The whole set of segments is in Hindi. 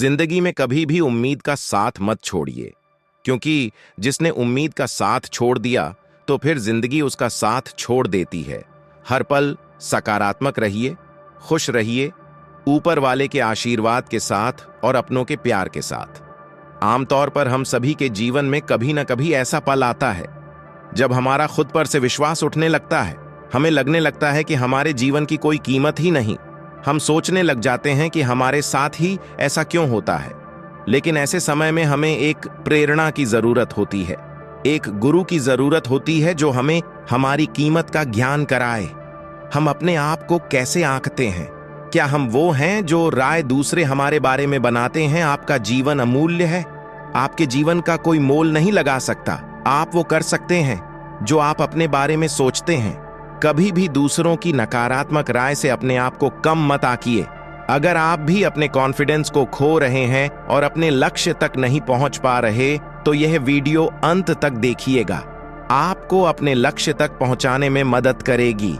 जिंदगी में कभी भी उम्मीद का साथ मत छोड़िए, क्योंकि जिसने उम्मीद का साथ छोड़ दिया तो फिर जिंदगी उसका साथ छोड़ देती है। हर पल सकारात्मक रहिए, खुश रहिए, ऊपर वाले के आशीर्वाद के साथ और अपनों के प्यार के साथ। आमतौर पर हम सभी के जीवन में कभी न कभी ऐसा पल आता है जब हमारा खुद पर से विश्वास उठने लगता है। हमें लगने लगता है कि हमारे जीवन की कोई कीमत ही नहीं। हम सोचने लग जाते हैं कि हमारे साथ ही ऐसा क्यों होता है। लेकिन ऐसे समय में हमें एक प्रेरणा की जरूरत होती है, एक गुरु की जरूरत होती है जो हमें हमारी कीमत का ज्ञान कराए। हम अपने आप को कैसे आंकते हैं? क्या हम वो हैं जो राय दूसरे हमारे बारे में बनाते हैं? आपका जीवन अमूल्य है, आपके जीवन का कोई मोल नहीं लगा सकता। आप वो कर सकते हैं जो आप अपने बारे में सोचते हैं। कभी भी दूसरों की नकारात्मक राय से अपने आप को कम मत आंकिए। अगर आप भी अपने कॉन्फिडेंस को खो रहे हैं और अपने लक्ष्य तक नहीं पहुंच पा रहे, तो यह वीडियो अंत तक देखिएगा। आपको अपने लक्ष्य तक पहुंचाने में मदद करेगी।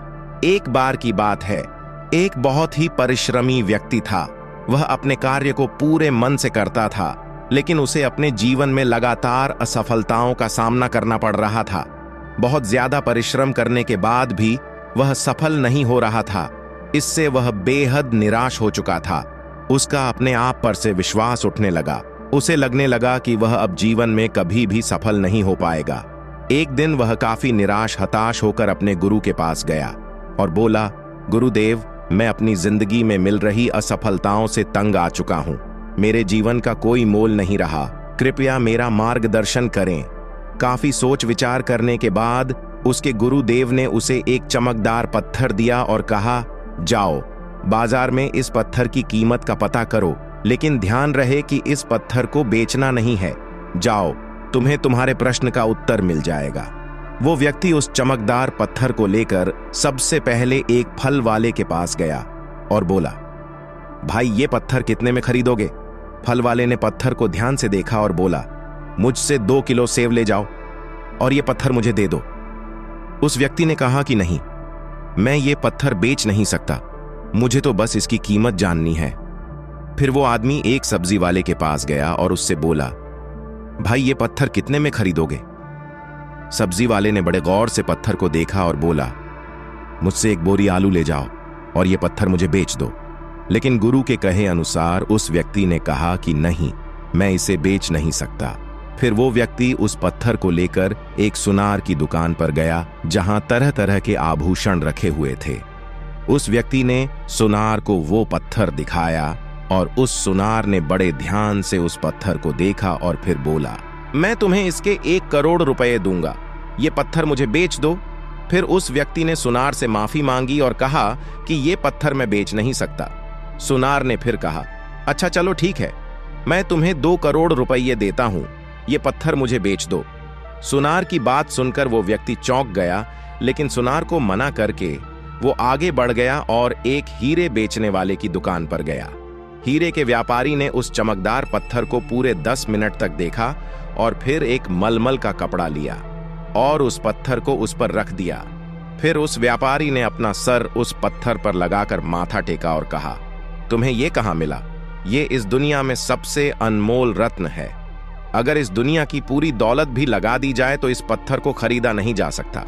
एक बार की बात है, एक बहुत ही परिश्रमी व्यक्ति था। वह अपने कार्य को पूरे मन से करता था, लेकिन उसे अपने जीवन में लगातार असफलताओं का सामना करना पड़ रहा था। बहुत ज्यादा परिश्रम करने के बाद भी वह सफल नहीं हो रहा था। इससे वह बेहद निराश हो चुका था। उसका अपने आप पर से विश्वास उठने लगा। उसे लगने लगा कि वह अब जीवन में कभी भी सफल नहीं हो पाएगा। एक दिन वह काफी निराश हताश होकर अपने गुरु के पास गया और बोला, गुरुदेव, मैं अपनी जिंदगी में मिल रही असफलताओं से तंग आ चुका हूं। मेरे जीवन का कोई मोल नहीं रहा। कृपया मेरा मार्गदर्शन करें। काफी सोच विचार करने के बाद उसके गुरुदेव ने उसे एक चमकदार पत्थर दिया और कहा, जाओ बाजार में इस पत्थर की कीमत का पता करो, लेकिन ध्यान रहे कि इस पत्थर को बेचना नहीं है। जाओ, तुम्हें तुम्हारे प्रश्न का उत्तर मिल जाएगा। वो व्यक्ति उस चमकदार पत्थर को लेकर सबसे पहले एक फल वाले के पास गया और बोला, भाई ये पत्थर कितने में खरीदोगे? फल वाले ने पत्थर को ध्यान से देखा और बोला, मुझसे 2 किलो सेब ले जाओ और ये पत्थर मुझे दे दो। उस व्यक्ति ने कहा कि नहीं, मैं ये पत्थर बेच नहीं सकता, मुझे तो बस इसकी कीमत जाननी है। फिर वो आदमी एक सब्जी वाले के पास गया और उससे बोला, भाई ये पत्थर कितने में खरीदोगे? सब्जी वाले ने बड़े गौर से पत्थर को देखा और बोला, मुझसे 1 बोरी आलू ले जाओ और ये पत्थर मुझे बेच दो। लेकिन गुरु के कहे अनुसार उस व्यक्ति ने कहा कि नहीं, मैं इसे बेच नहीं सकता। फिर वो व्यक्ति उस पत्थर को लेकर एक सुनार की दुकान पर गया जहां तरह तरह के आभूषण रखे हुए थे। उस व्यक्ति ने सुनार को वो पत्थर दिखाया और उस सुनार ने बड़े ध्यान से उस पत्थर को देखा और फिर बोला, मैं तुम्हें इसके 1 करोड़ रुपए दूंगा, ये पत्थर मुझे बेच दो। फिर उस व्यक्ति ने सुनार से माफी मांगी और कहा कि ये पत्थर मैं बेच नहीं सकता। सुनार ने फिर कहा, अच्छा चलो ठीक है, मैं तुम्हें 2 करोड़ रुपये देता हूं, ये पत्थर मुझे बेच दो। सुनार की बात सुनकर वो व्यक्ति चौंक गया, लेकिन सुनार को मना करके वो आगे बढ़ गया और एक हीरे बेचने वाले की दुकान पर गया। हीरे के व्यापारी ने उस चमकदार पत्थर को पूरे 10 मिनट तक देखा और फिर एक मलमल का कपड़ा लिया और उस पत्थर को उस पर रख दिया। फिर उस व्यापारी ने अपना सर उस पत्थर पर लगाकर माथा टेका और कहा, तुम्हें ये कहाँ मिला? ये इस दुनिया में सबसे अनमोल रत्न है। अगर इस दुनिया की पूरी दौलत भी लगा दी जाए तो इस पत्थर को खरीदा नहीं जा सकता।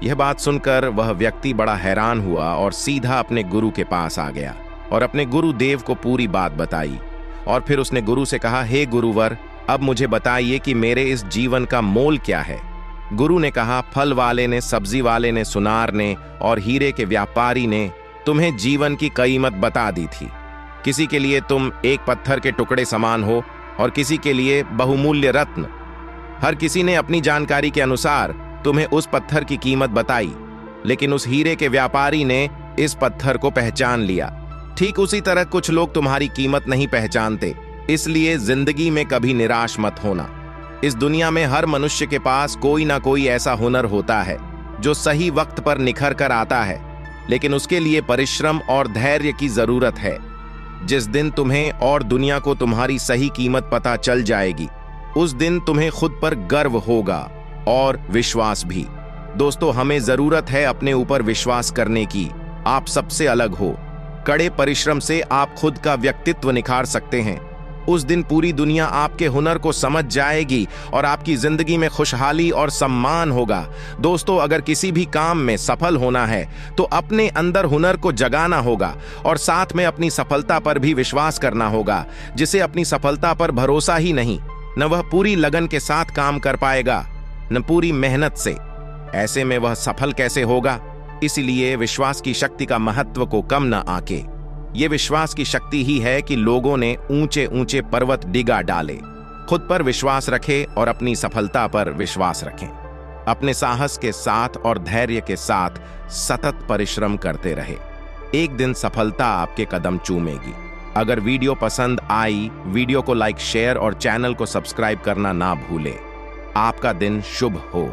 यह बात सुनकर वह व्यक्ति बड़ा हैरान हुआ और सीधा अपने गुरु के पास आ गया और अपने गुरुदेव को पूरी बात बताई। और फिर उसने गुरु से कहा, हे गुरुवर, अब मुझे बताइए कि मेरे इस जीवन का मोल क्या है? गुरु ने कहा, फल वाले ने, सब्जी वाले ने, सुनार ने और हीरे के व्यापारी ने तुम्हें जीवन की कीमत बता दी थी। किसी के लिए तुम एक पत्थर के टुकड़े समान हो और किसी के लिए बहुमूल्य रत्न। हर किसी ने अपनी जानकारी के अनुसार तुम्हें उस पत्थर की कीमत बताई, लेकिन उस हीरे के व्यापारी ने इस पत्थर को पहचान लिया। ठीक उसी तरह कुछ लोग तुम्हारी कीमत नहीं पहचानते, इसलिए जिंदगी में कभी निराश मत होना। इस दुनिया में हर मनुष्य के पास कोई ना कोई ऐसा हुनर होता है जो सही वक्त पर निखर कर आता है, लेकिन उसके लिए परिश्रम और धैर्य की जरूरत है। जिस दिन तुम्हें और दुनिया को तुम्हारी सही कीमत पता चल जाएगी, उस दिन तुम्हें खुद पर गर्व होगा और विश्वास भी। दोस्तों, हमें जरूरत है अपने ऊपर विश्वास करने की। आप सबसे अलग हो। कड़े परिश्रम से आप खुद का व्यक्तित्व निखार सकते हैं। उस दिन पूरी दुनिया आपके हुनर को समझ जाएगी और आपकी जिंदगी में खुशहाली और सम्मान होगा। दोस्तों, अगर किसी भी काम में सफल होना है तो अपने अंदर हुनर को जगाना होगा और साथ में अपनी सफलता पर भी विश्वास करना होगा। जिसे अपनी सफलता पर भरोसा ही नहीं, न वह पूरी लगन के साथ काम कर पाएगा, न पूरी मेहनत से, ऐसे में वह सफल कैसे होगा। इसलिए विश्वास की शक्ति का महत्व को कम न आंके। ये विश्वास की शक्ति ही है कि लोगों ने ऊंचे ऊंचे पर्वत डिगा डाले। खुद पर विश्वास रखें और अपनी सफलता पर विश्वास रखें। अपने साहस के साथ और धैर्य के साथ सतत परिश्रम करते रहे। एक दिन सफलता आपके कदम चूमेगी। अगर वीडियो पसंद आई, वीडियो को लाइक, शेयर और चैनल को सब्सक्राइब करना ना भूले। आपका दिन शुभ हो।